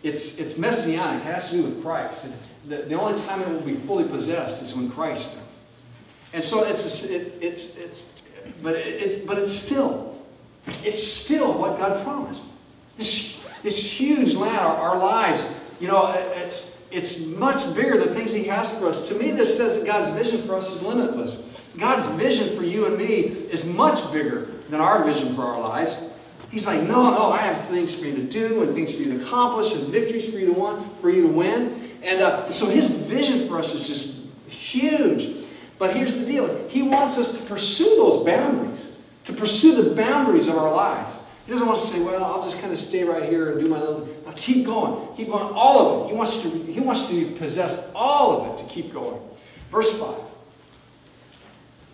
It's messianic. It has to do with Christ. The only time it will be fully possessed is when Christ does. And so but it's still what God promised. This huge land, our lives, you know, it's much bigger, the things He has for us. To me, this says that God's vision for us is limitless. God's vision for you and me is much bigger than our vision for our lives. He's like, no, I have things for you to do and things for you to accomplish and victories for you to win. And so His vision for us is just huge. But here's the deal. He wants us to pursue those boundaries, to pursue the boundaries of our lives. He doesn't want us to say, well, I'll just kind of stay right here and do my little thing. No, keep going, all of it. He wants to possess all of it to keep going. Verse 5.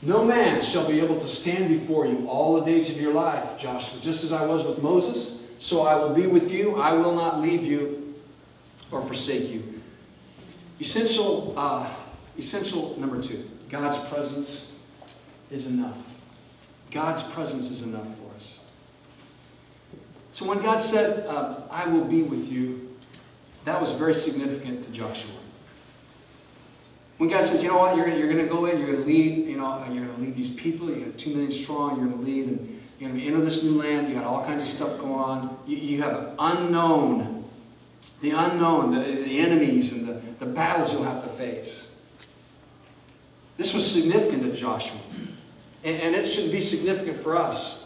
No man shall be able to stand before you all the days of your life, Joshua. Just as I was with Moses, so I will be with you. I will not leave you or forsake you. Essential number 2. God's presence is enough. God's presence is enough for us. So when God said, I will be with you, that was very significant to Joshua. When God says, you know what, you're going to go in, you're going to lead, you're going to lead these people, you got 2 million strong, you're going to lead, and you're going to enter this new land, you got all kinds of stuff going on. You have an unknown, the enemies and the battles you'll have to face. This was significant to Joshua. And it should be significant for us.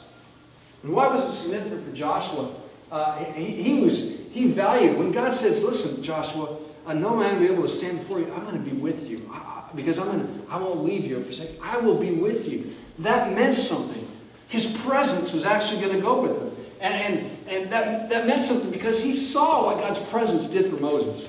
And why was it significant for Joshua? He valued, when God says, listen, Joshua, no man will be able to stand before you. I'm going to be with you. Because I won't leave you or forsake you. I will be with you. That meant something. His presence was actually going to go with him. And that meant something because he saw what God's presence did for Moses.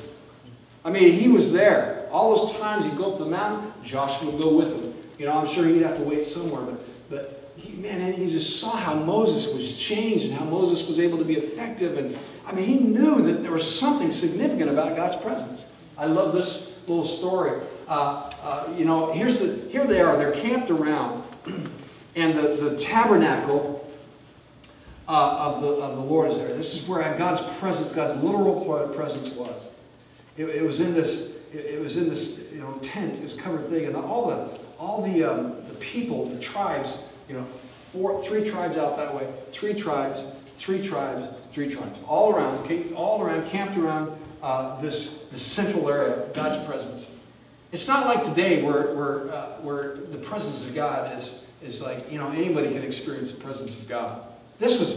I mean, he was there. All those times he'd go up the mountain, Joshua would go with him. I'm sure he'd have to wait somewhere, but he just saw how Moses was changed and how Moses was able to be effective. And I mean, he knew that there was something significant about God's presence. I love this little story. Here they are. They're camped around, and the tabernacle of the Lord is there. This is where God's presence, God's literal presence was. It was in this. It was in this tent, this covered thing, and all the people, the tribes, 3 tribes out that way, 3 tribes, 3 tribes, 3 tribes, all around, camped around this central area of God's presence. It's not like today where the presence of God is like anybody can experience the presence of God. This was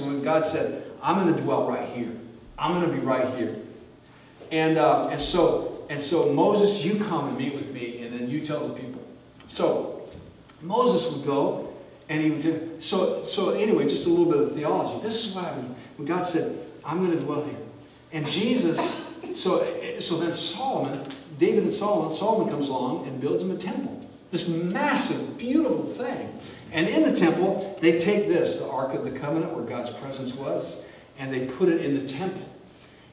when God said, "I'm going to dwell right here. I'm going to be right here," and so Moses, you come and meet with me, and then you tell the people. So Moses would go, and he would do. So anyway, just a little bit of theology. This is what happened when God said, "I'm going to dwell here," and Jesus. So then David and Solomon comes along and builds him a temple. This massive, beautiful thing. And in the temple, they take the Ark of the Covenant, where God's presence was, and they put it in the temple.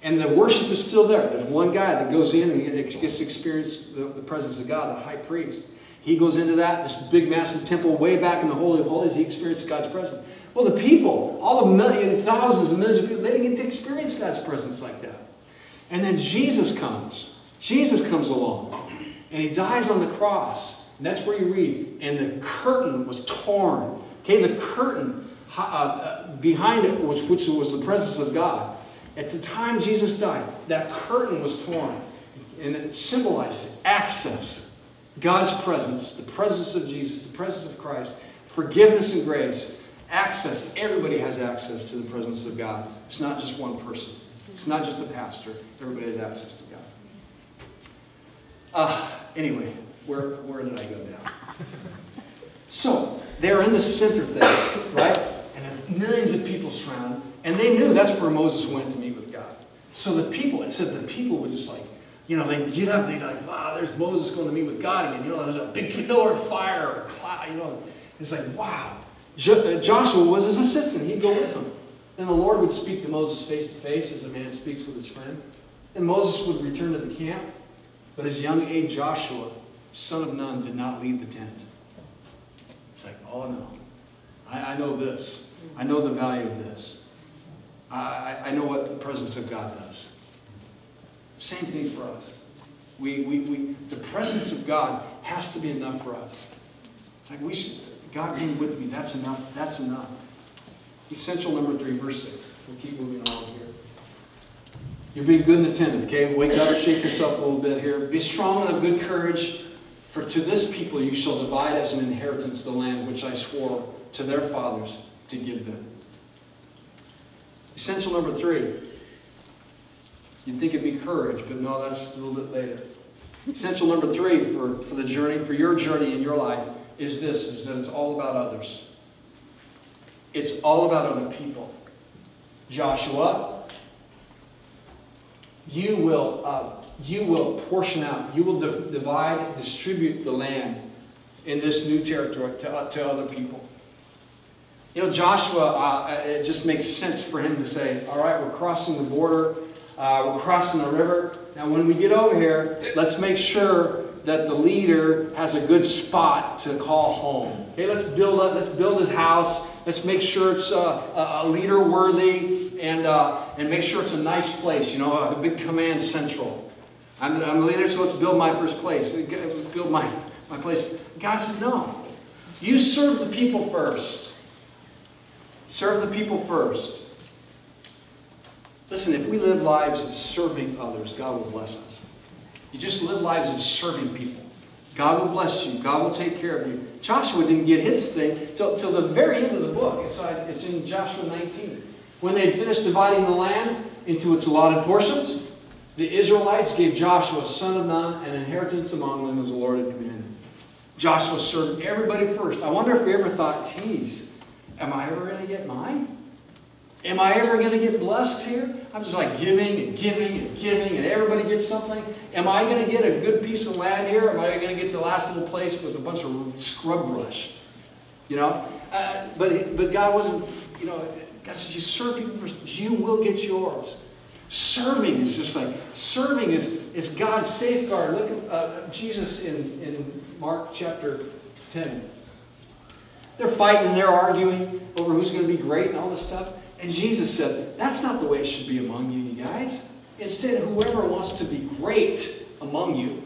And the worship is still there. There's one guy that goes in and he gets to experience the presence of God, the high priest. He goes into this big, massive temple way back in the Holy of Holies. He experienced God's presence. Well, the people, all the thousands and millions of people, they didn't get to experience God's presence like that. And then Jesus comes. Jesus comes along. And He dies on the cross. And that's where you read. And the curtain was torn. Okay, the curtain behind it, which was the presence of God. At the time Jesus died, that curtain was torn. And it symbolizes access. God's presence, the presence of Jesus, the presence of Christ, forgiveness and grace, access. Everybody has access to the presence of God. It's not just one person. It's not just the pastor. Everybody has access to God. Anyway, where did I go now? So, they're in the center thing, right? And millions of people surround, and they knew that's where Moses went to meet with God. So the people, it said the people would just like, they'd get up, they'd like, wow, there's Moses going to meet with God again. There's a big pillar of fire or a cloud, It's like, wow. Joshua was his assistant. He'd go with him. And the Lord would speak to Moses face to face as a man speaks with his friend. And Moses would return to the camp. But his young aide Joshua, son of Nun, did not leave the tent. It's like, oh no. I know this. I know the value of this. I know what the presence of God does. Same thing for us. The presence of God has to be enough for us. It's like God being with me, that's enough. That's enough. Essential number 3, verse 6. We'll keep moving on here. You're being good and attentive, okay? Wake up, shake yourself a little bit here. Be strong and of good courage, for to this people you shall divide as an inheritance the land which I swore to their fathers to give them. Essential number 3. You'd think it'd be courage, but no, that's a little bit later. Essential number 3 for the journey, for your journey in your life, is this, is that it's all about others. It's all about other people. Joshua, you will portion out, you will divide, distribute the land in this new territory to other people. You know, Joshua, it just makes sense for him to say, all right, we're crossing the border, we're crossing the river. Now when we get over here, let's make sure that the leader has a good spot to call home. Okay, let's build his house. Let's make sure it's a leader worthy, and make sure it's a nice place. You know, a big command central. I'm the leader, so let's build my first place. Let's build my place. God says, no. You serve the people first. Serve the people first. Listen, if we live lives of serving others, God will bless us. You just live lives of serving people. God will bless you. God will take care of you. Joshua didn't get his thing till the very end of the book. It's in Joshua 19. When they had finished dividing the land into its allotted portions, the Israelites gave Joshua, son of Nun, an inheritance among them as the Lord had commanded. Joshua served everybody first. I wonder if he ever thought, geez, am I ever going to get mine? Am I ever going to get blessed here? I'm just like giving and giving and giving, and everybody gets something. Am I going to get a good piece of land here? Or am I going to get the last little place with a bunch of scrub brush? You know? But God wasn't, you know, God says, you serve people first, you will get yours. Serving is just like, serving is God's safeguard. Look at Jesus in Mark chapter 10. They're fighting and they're arguing over who's going to be great and all this stuff. And Jesus said, that's not the way it should be among you, you guys. Instead, whoever wants to be great among you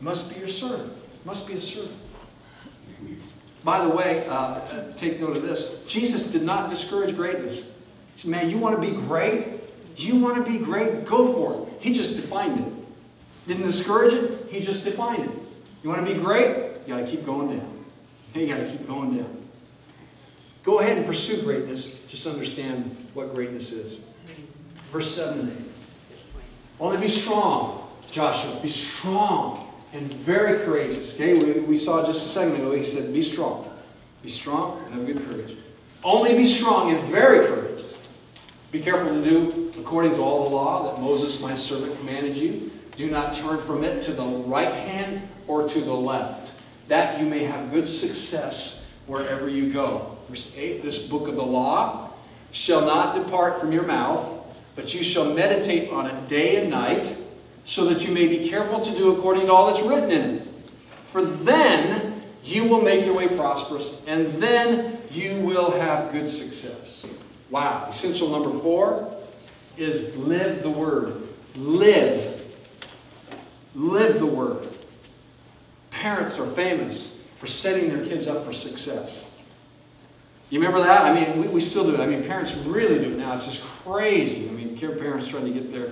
must be your servant. Must be a servant. By the way, take note of this. Jesus did not discourage greatness. He said, man, you want to be great? You want to be great? Go for it. He just defined it. Didn't discourage it. He just defined it. You want to be great? You got to keep going down. You got to keep going down. Go ahead and pursue greatness. Just understand what greatness is. Verse 7 and 8. Only be strong, Joshua. Be strong and very courageous. Okay, we saw just a second ago, he said, be strong. Be strong and have good courage. Only be strong and very courageous. Be careful to do according to all the law that Moses, my servant, commanded you. Do not turn from it to the right hand or to the left, that you may have good success wherever you go. Verse 8, this book of the law shall not depart from your mouth, but you shall meditate on it day and night, so that you may be careful to do according to all that's written in it. For then you will make your way prosperous, and then you will have good success. Wow. Essential number 4 is live the Word. Live. Live the Word. Parents are famous for setting their kids up for success. You remember that? I mean, we still do it. I mean, parents really do it now. It's just crazy. I mean, parents trying to get their